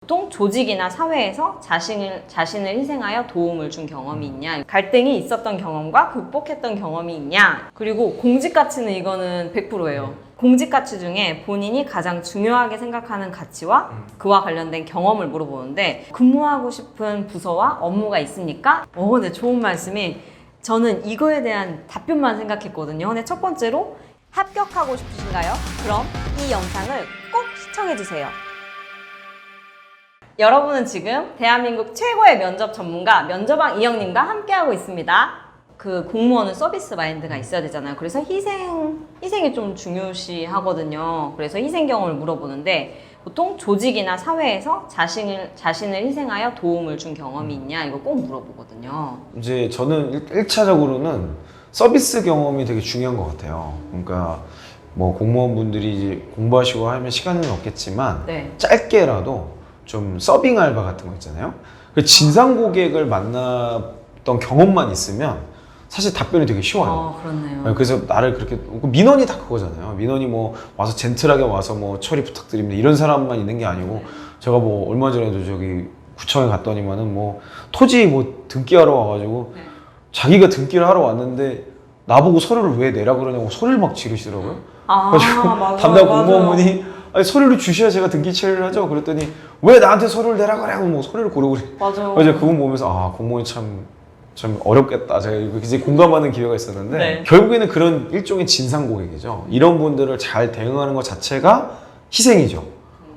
보통 조직이나 사회에서 자신을 희생하여 도움을 준 경험이 있냐, 갈등이 있었던 경험과 극복했던 경험이 있냐, 그리고 공직 가치는 이거는 100%예요. 공직 가치 중에 본인이 가장 중요하게 생각하는 가치와 그와 관련된 경험을 물어보는데, 근무하고 싶은 부서와 업무가 있습니까? 네, 좋은 말씀이, 저는 이거에 대한 답변만 생각했거든요. 근데 첫 번째로 합격하고 싶으신가요? 그럼 이 영상을 꼭 시청해주세요. 여러분은 지금 대한민국 최고의 면접 전문가 면접왕 이영님과 함께하고 있습니다. 그 공무원은 서비스 마인드가 있어야 되잖아요. 그래서 희생이 좀 중요시하거든요. 그래서 희생 경험을 물어보는데, 보통 조직이나 사회에서 자신을 희생하여 도움을 준 경험이 있냐, 이거 꼭 물어보거든요. 이제 저는 1차적으로는 서비스 경험이 되게 중요한 것 같아요. 그러니까 뭐 공무원분들이 이제 공부하시고 하면 시간은 없겠지만 네. 짧게라도 좀 서빙 알바 같은 거 있잖아요. 그 진상 고객을 만났던 경험만 있으면 사실 답변이 되게 쉬워요. 그렇네요. 그래서 나를 그렇게, 민원이 다 그거잖아요. 민원이 뭐 와서 젠틀하게 와서 뭐 처리 부탁드립니다 이런 사람만 있는 게 아니고, 제가 뭐 얼마 전에도 저기 구청에 갔더니만은 뭐 토지 뭐 등기하러 와가지고 자기가 등기를 하러 왔는데 나보고 서류를 왜 내라 그러냐고 소리를 막 지르시더라고요. 그래가지고 담당 공무원분이 아니, 서류를 주셔야 제가 등기 처리를 하죠. 그랬더니 왜 나한테 서류를 내라 그래? 뭐 서류를 고르고 그래. 맞아요. 그래서 그분 보면서 공무원이 참 어렵겠다. 제가 이제 공감하는 기회가 있었는데, 네. 결국에는 그런 일종의 진상 고객이죠. 이런 분들을 잘 대응하는 것 자체가 희생이죠.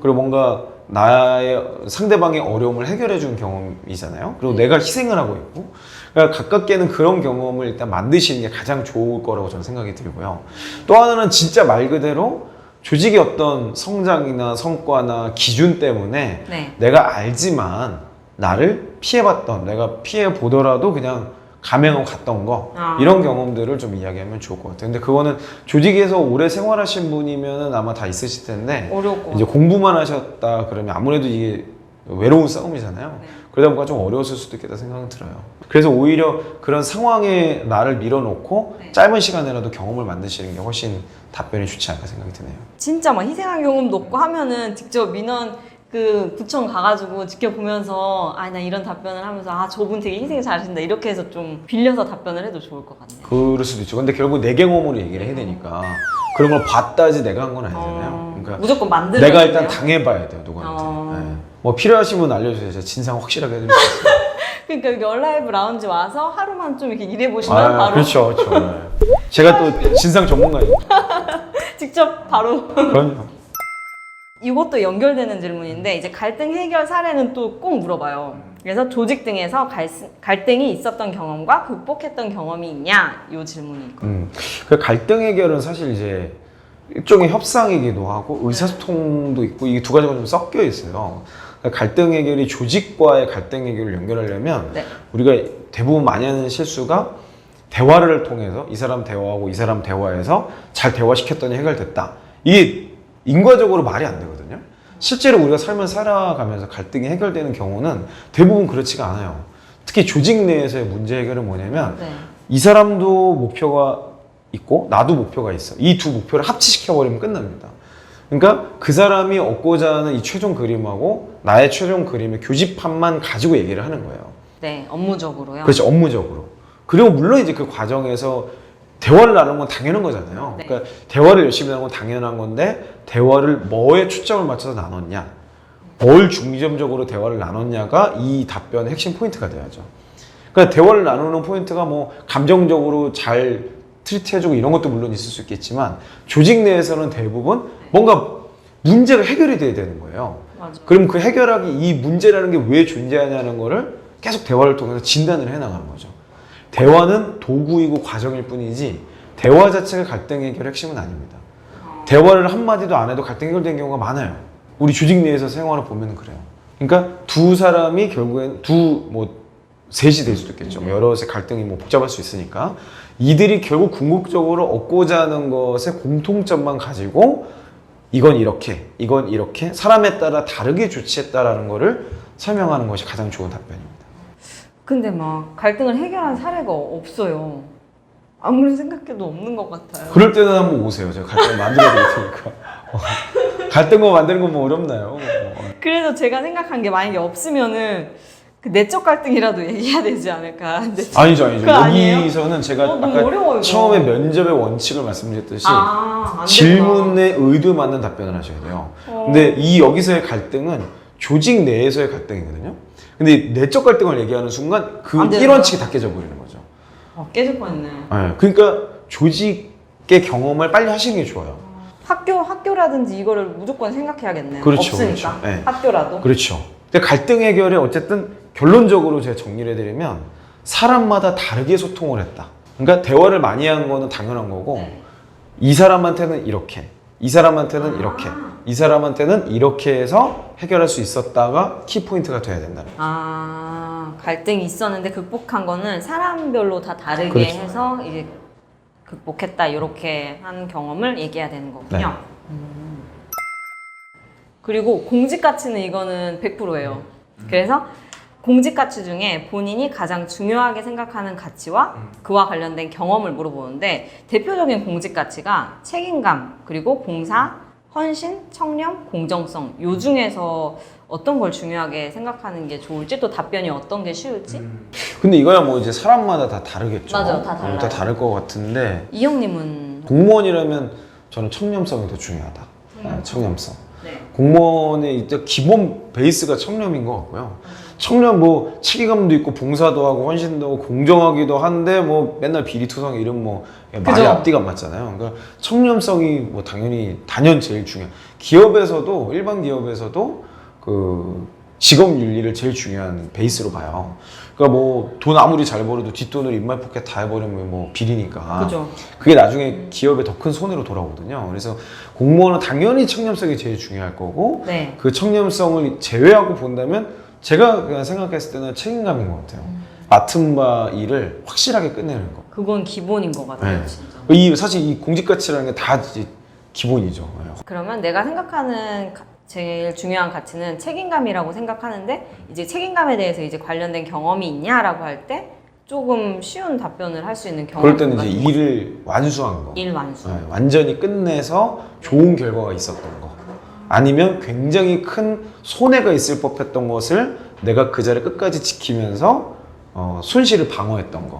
그리고 뭔가 나의 상대방의 어려움을 해결해 준 경험이잖아요. 그리고 내가 희생을 하고 있고, 그러니까 가깝게는 그런 경험을 일단 만드시는 게 가장 좋을 거라고 저는 생각이 들고요. 또 하나는 진짜 말 그대로 조직의 어떤 성장이나 성과나 기준 때문에 내가 알지만 나를 피해봤던, 내가 피해보더라도 그냥 감행하고 갔던 거, 이런 경험들을 좀 이야기하면 좋을 것 같아요. 근데 그거는 조직에서 오래 생활하신 분이면 아마 다 있으실 텐데, 어려울 것 이제 공부만 하셨다 그러면 아무래도 이게 외로운 싸움이잖아요. 그러다 보니까 좀 어려웠을 수도 있겠다 생각은 들어요. 그래서 오히려 그런 상황에 나를 밀어놓고 짧은 시간에라도 경험을 만드시는 게 훨씬 답변이 좋지 않을까 생각이 드네요. 진짜 막 희생한 경험도 없고 하면은 직접 민원 그 구청 가가지고 지켜보면서 나 이런 답변을 하면서 저분 되게 희생 잘하신다 이렇게 해서 좀 빌려서 답변을 해도 좋을 것 같네요. 그럴 수도 있죠. 근데 결국 내 경험으로 얘기를 해야 되니까 그런 걸 봤다지 내가 한 건 아니잖아요. 그러니까 무조건 만들어야 내가 일단 당해봐야 돼요, 누구한테. 네. 뭐 필요하신 분 알려주세요. 제가 진상 확실하게 해드릴게요. 그러니까 여기 얼라이브 라운지 와서 하루만 좀 이렇게 일해보시면 바로 그렇죠. 네. 제가 또 진상 전문가니까. 직접 바로 그럼요. 이것도 연결되는 질문인데, 이제 갈등 해결 사례는 또 꼭 물어봐요. 그래서 조직 등에서 갈등이 있었던 경험과 극복했던 경험이 있냐, 이 질문이 있거든요. 그 갈등 해결은 사실 이제 일종의 협상이기도 하고 의사소통도 있고, 이게 두 가지가 좀 섞여 있어요. 그러니까 갈등 해결이 조직과의 갈등 해결을 연결하려면 우리가 대부분 많이 하는 실수가, 대화를 통해서 이 사람 대화하고 이 사람 대화해서 잘 대화시켰더니 해결됐다. 이게 인과적으로 말이 안 되거든요. 실제로 우리가 삶을 살아가면서 갈등이 해결되는 경우는 대부분 그렇지가 않아요. 특히 조직 내에서의 문제 해결은 뭐냐면, 이 사람도 목표가 있고 나도 목표가 있어. 이 두 목표를 합치시켜버리면 끝납니다. 그러니까 그 사람이 얻고자 하는 이 최종 그림하고 나의 최종 그림의 교집합만 가지고 얘기를 하는 거예요. 네, 업무적으로요. 그렇죠, 업무적으로. 그리고 물론 이제 그 과정에서 대화를 나누는 건 당연한 거잖아요. 그러니까 대화를 열심히 하는 건 당연한 건데, 대화를 뭐에 초점을 맞춰서 나눴냐, 뭘 중점적으로 대화를 나눴냐가 이 답변의 핵심 포인트가 돼야죠. 그러니까 대화를 나누는 포인트가 뭐 감정적으로 잘 트리트해주고 이런 것도 물론 있을 수 있겠지만, 조직 내에서는 대부분 뭔가 문제가 해결이 돼야 되는 거예요. 그럼 그 해결하기, 이 문제라는 게 왜 존재하냐는 거를 계속 대화를 통해서 진단을 해나가는 거죠. 대화는 도구이고 과정일 뿐이지 대화 자체가 갈등 해결의 핵심은 아닙니다. 대화를 한마디도 안 해도 갈등 해결된 경우가 많아요. 우리 조직 내에서 생활을 보면 그래요. 그러니까 두 사람이 결국엔 셋이 될 수도 있겠죠. 여럿의 갈등이 복잡할 수 있으니까 이들이 결국 궁극적으로 얻고자 하는 것의 공통점만 가지고 이건 이렇게 사람에 따라 다르게 조치했다라는 거를 설명하는 것이 가장 좋은 답변입니다. 근데 막 갈등을 해결한 사례가 없어요. 아무리 생각해도 없는 것 같아요. 그럴 때는 한번 오세요. 제가 갈등 만들어 드릴 테니까. 갈등 거 만드는 건 뭐 어렵나요? 그래서 제가 생각한 게 만약에 없으면은 그 내적 갈등이라도 얘기해야 되지 않을까. 근데 아니죠, 아니죠. 그거 아니에요? 여기서는 제가 너무 아까 어려워요, 이거. 처음에 면접의 원칙을 말씀드렸듯이 안 되구나. 질문에 의도에 맞는 답변을 하셔야 돼요. 근데 이 여기서의 갈등은 조직 내에서의 갈등이거든요. 근데 내적 갈등을 얘기하는 순간 그 안 되는 1원칙이 다 깨져버리는 거죠. 깨질 뻔했네. 네, 그러니까 조직의 경험을 빨리 하시는 게 좋아요. 학교라든지 이거를 무조건 생각해야겠네요. 그렇죠, 없으니까. 그렇죠. 네. 학교라도. 그렇죠. 근데 갈등 해결에 어쨌든 결론적으로 제가 정리를 해드리면 사람마다 다르게 소통을 했다. 그러니까 대화를 많이 한 거는 당연한 거고 네. 이 사람한테는 이렇게, 이 사람한테는 이렇게, 이 사람한테는 이렇게 해서 해결할 수 있었다가 키포인트가 돼야 된다. 갈등이 있었는데 극복한 거는 사람별로 다 다르게 그렇죠. 해서 이제 극복했다 이렇게 한 경험을 얘기해야 되는 거군요. 네. 그리고 공직 가치는 이거는 100%예요. 그래서 공직 가치 중에 본인이 가장 중요하게 생각하는 가치와 그와 관련된 경험을 물어보는데 대표적인 공직 가치가 책임감, 그리고 봉사, 헌신, 청렴, 공정성 요 중에서 어떤 걸 중요하게 생각하는 게 좋을지 또 답변이 어떤 게 쉬울지 근데 이거야 뭐 이제 사람마다 다 다르겠죠. 맞아요, 다 달라요. 다 다를 것 같은데 이형님은 공무원이라면 저는 청렴성이 더 중요하다. 청렴성. 네. 공무원의 이제 기본 베이스가 청렴인 것 같고요. 청렴 뭐 책임감도 있고 봉사도 하고 헌신도 하고 공정하기도 한데 뭐 맨날 비리투성 이런 뭐 말이 그죠? 앞뒤가 안 맞잖아요. 그러니까 청렴성이 뭐 당연히 단연 제일 중요해요. 기업에서도 일반 기업에서도 그 직업 윤리를 제일 중요한 베이스로 봐요. 그러니까 뭐 돈 아무리 잘 벌어도 뒷돈을 입맛 포켓 다 해버리면 뭐 비리니까. 그죠. 그게 나중에 기업에 더 큰 손해로 돌아오거든요. 그래서 공무원은 당연히 청렴성이 제일 중요할 거고 네. 그 청렴성을 제외하고 본다면 제가 그냥 생각했을 때는 책임감인 것 같아요. 맡은 바 일을 확실하게 끝내는 거. 그건 기본인 것 같아요, 네. 진짜. 사실 이 공직가치라는 게 다 기본이죠. 그러면 내가 생각하는 제일 중요한 가치는 책임감이라고 생각하는데 이제 책임감에 대해서 이제 관련된 경험이 있냐라고 할 때 조금 쉬운 답변을 할 수 있는 그럴 경험. 때는 이제 일을 완수한 거. 일 완수. 네, 완전히 끝내서 좋은 결과가 있었던 거. 아니면 굉장히 큰 손해가 있을 법했던 것을 내가 그 자리를 끝까지 지키면서 손실을 방어했던 거.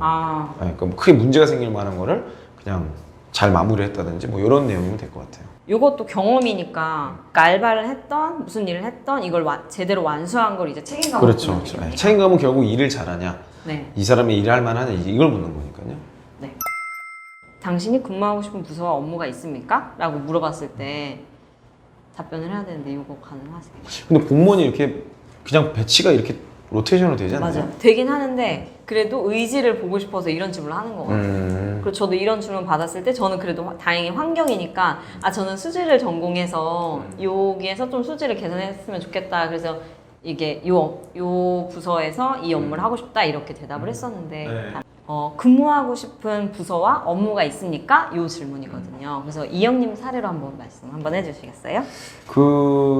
네, 그럼 크게 문제가 생길 만한 거를 그냥 잘 마무리했다든지 뭐 이런 내용이면 될 것 같아요. 이것도 경험이니까 알바를 했던 무슨 일을 했던 이걸 제대로 완수한 걸 이제 책임감으로 그렇죠. 보는 그렇죠. 거니까. 책임감은 결국 일을 잘하냐, 네. 이 사람이 일할 만하냐 이걸 묻는 거니까요. 네. 당신이 근무하고 싶은 부서와 업무가 있습니까? 라고 물어봤을 때 답변을 해야 되는데 이거 가능하세요? 근데 공무원이 이렇게 그냥 배치가 이렇게 로테이션으로 되지 않나요? 맞아요. 되긴 하는데 그래도 의지를 보고 싶어서 이런 질문을 하는 거 같아요. 그리고 저도 이런 질문 받았을 때 저는 그래도 다행히 환경이니까 저는 수지를 전공해서 여기에서 좀 수지를 개선했으면 좋겠다. 그래서 이게 요 부서에서 이 업무를 하고 싶다 이렇게 대답을 했었는데 네. 근무하고 싶은 부서와 업무가 있습니까? 요 질문이거든요. 그래서 이영님 사례로 한번 말씀 한번 해주시겠어요?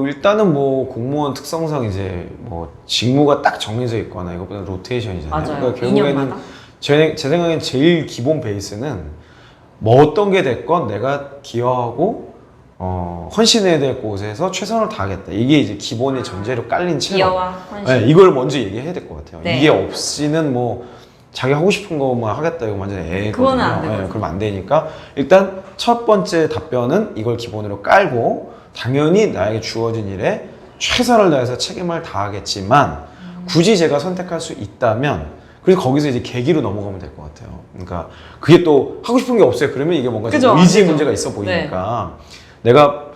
일단은 뭐 공무원 특성상 이제 뭐 직무가 딱 정해져 있거나 이것보다 로테이션이잖아요. 맞아요. 그러니까 결국에는 2년마다? 제 생각엔 제일 기본 베이스는 뭐 어떤 게 됐건 내가 기여하고 헌신해야 될 곳에서 최선을 다하겠다. 이게 이제 기본의 전제로 깔린 채로 기여와 헌신. 네, 이걸 먼저 얘기해야 될 것 같아요. 네. 이게 없이는 뭐 자기 하고 싶은 것만 하겠다 이거 완전 애거든요. 그거는 안 되거든요. 그러면 안 되니까 일단 첫 번째 답변은 이걸 기본으로 깔고 당연히 나에게 주어진 일에 최선을 다해서 책임을 다하겠지만 굳이 제가 선택할 수 있다면 그래서 거기서 이제 계기로 넘어가면 될 것 같아요. 그러니까 그게 또 하고 싶은 게 없어요. 그러면 이게 뭔가 그죠? 의지 그죠? 문제가 있어 보이니까 내가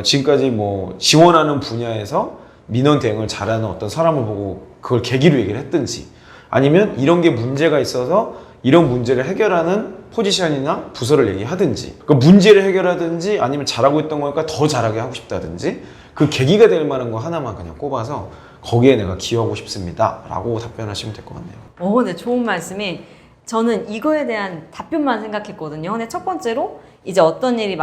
지금까지 뭐 지원하는 분야에서 민원 대응을 잘하는 어떤 사람을 보고 그걸 계기로 얘기를 했든지 아니면 이런 게 문제가 있어서 이런 문제를 해결하는 포지션이나 부서를 얘기하든지 그 문제를 해결하든지 아니면 잘하고 있던 거니까 더 잘하게 하고 싶다든지 그 계기가 될 만한 거 하나만 그냥 꼽아서 거기에 내가 기여하고 싶습니다 라고 답변하시면 될 것 같네요. 네, 좋은 말씀이 저는 이거에 대한 답변만 생각했거든요. 근데 첫 번째로 이제 어떤 일이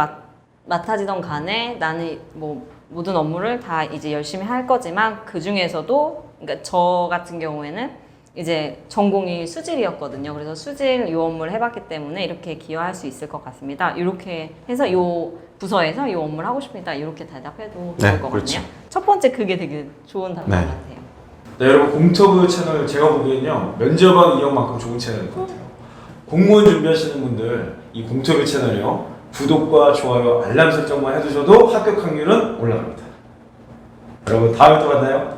맡아지던 간에 나는 뭐 모든 업무를 다 이제 열심히 할 거지만 그 중에서도 그러니까 저 같은 경우에는 이제 전공이 수질이었거든요. 그래서 수질 요 업무를 해봤기 때문에 이렇게 기여할 수 있을 것 같습니다. 이렇게 해서 요 부서에서 요 업무를 하고 싶습니다. 이렇게 대답해도 좋을 네, 것 그렇죠. 같네요. 첫 번째 그게 되게 좋은 답변 네. 같아요. 네, 여러분 공터뷰 채널 제가 보기엔요 면접하기 이용만큼 좋은 채널인 것 같아요. 공무원 준비하시는 분들 이 공터뷰 채널이요 구독과 좋아요 알람 설정만 해두셔도 합격 확률은 올라갑니다. 여러분 다음에 또 만나요.